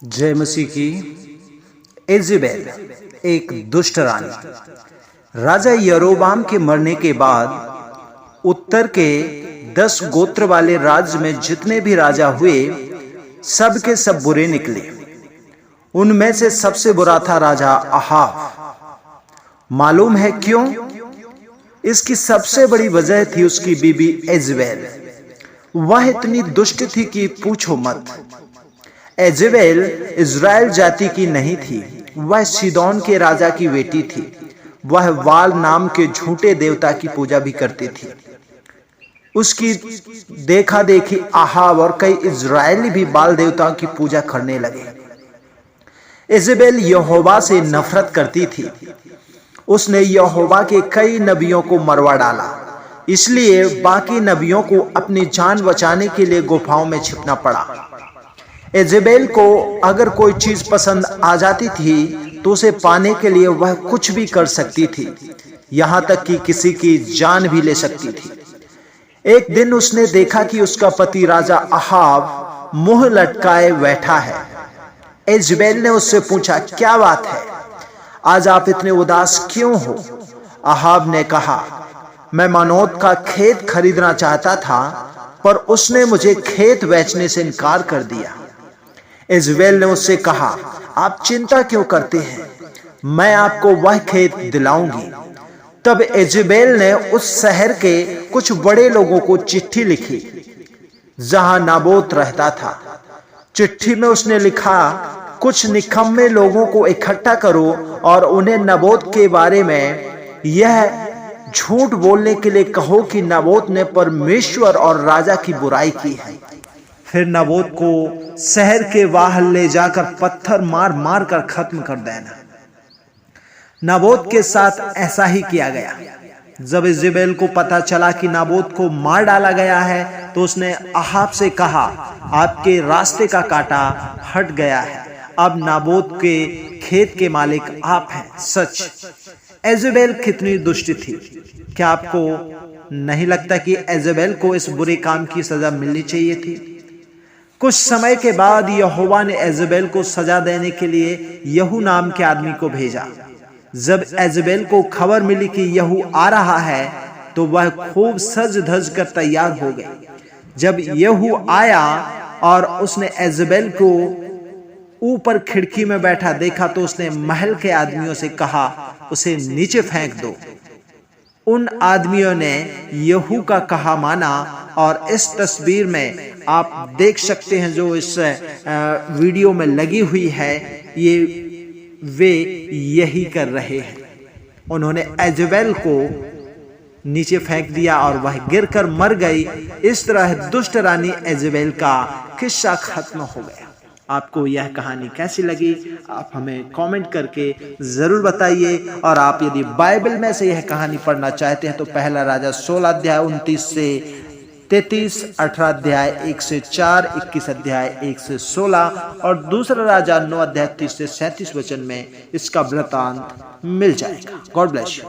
जय मसीह की। इज़ेबेल एक दुष्ट रानी। राजा यरोबाम के मरने के बाद उत्तर के 10 गोत्र वाले राज्य में जितने भी राजा हुए सब के सब बुरे निकले। उनमें से सबसे बुरा था राजा अहाब। मालूम है क्यों? इसकी सबसे बड़ी वजह थी उसकी बीबी इज़ेबेल। वह इतनी दुष्ट थी कि पूछो मत। इज़ेबेल इज़राइल जाति की नहीं थी, वह सीदोन के राजा की बेटी थी। वह वाल नाम के झूठे देवता की पूजा भी करती थी। उसकी देखा देखी अहाब और कई इज़राइली भी बाल देवताओं की पूजा करने लगे। इज़ेबेल यहोवा से नफरत करती थी। उसने यहोवा के कई नबियों को मरवा डाला, इसलिए बाकी नबियों को अपनी जान बचाने के लिए गुफाओं में छिपना पड़ा। इज़ेबेल को अगर कोई चीज पसंद आ जाती थी तो उसे पाने के लिए वह कुछ भी कर सकती थी, यहां तक कि किसी की जान भी ले सकती थी। एक दिन उसने देखा कि उसका पति राजा अहाब मुंह लटकाए बैठा है। इज़ेबेल ने उससे पूछा, क्या बात है, आज आप इतने उदास क्यों हो? अहाब ने कहा, मैं मानोत का खेत खरीदना चाहता था, पर उसने मुझे खेत बेचने से इनकार कर दिया। इज़ेबेल ने उससे कहा, आप चिंता क्यों करते हैं, मैं आपको वह खेत दिलाऊंगी। तब इज़ेबेल ने उस शहर के कुछ बड़े लोगों को चिट्ठी लिखी जहां नाबोत रहता था। चिट्ठी में उसने लिखा, कुछ निकम्मे लोगों को इकट्ठा करो और उन्हें नाबोत के बारे में यह झूठ बोलने के लिए कहो कि नाबोत ने परमेश्वर और राजा की बुराई की है। फिर नाबोत को शहर के बाहर ले जाकर पत्थर मार मार कर खत्म कर देना। नाबोत के साथ ऐसा ही किया गया। जब इज़ेबेल को पता चला कि नाबोत को मार डाला गया है तो उसने अहाब से कहा, आपके रास्ते का कांटा हट गया है, अब नाबोत के खेत के मालिक आप हैं। सच, इज़ेबेल कितनी दुष्ट थी। क्या आपको नहीं लगता कि इज़ेबेल को इस बुरे काम की सजा मिलनी चाहिए थी? कुछ समय के बाद यहोवा ने इज़ेबेल को सजा देने के लिए यहू नाम के आदमी को भेजा। जब इज़ेबेल को खबर मिली कि यहू आ रहा है तो वह खूब सज धज कर तैयार हो गई। जब यहू आया और उसने इज़ेबेल को ऊपर खिड़की में बैठा देखा तो उसने महल के आदमियों से कहा, उसे नीचे फेंक दो। उन आदमियों ने यहू का कहा माना और इस तस्वीर में आप देख सकते हैं जो इस वीडियो में लगी हुई है, ये वे यही कर रहे हैं। उन्होंने इज़ेबेल को नीचे फेंक दिया और वह गिरकर मर गई। इस तरह दुष्ट रानी इज़ेबेल का किस्सा खत्म हो गया। आपको यह कहानी कैसी लगी आप हमें कमेंट करके जरूर बताइए। और आप यदि बाइबल में से यह कहानी पढ़ना चाहते हैं तो पहला राजा 16 अध्याय 29 से 33, 18 अध्याय 1 से 4, 21 अध्याय 1 से 16 और दूसरा राजा 9 अध्याय 30 से 37 वचन में इसका वृतांत मिल जाएगा। God bless you.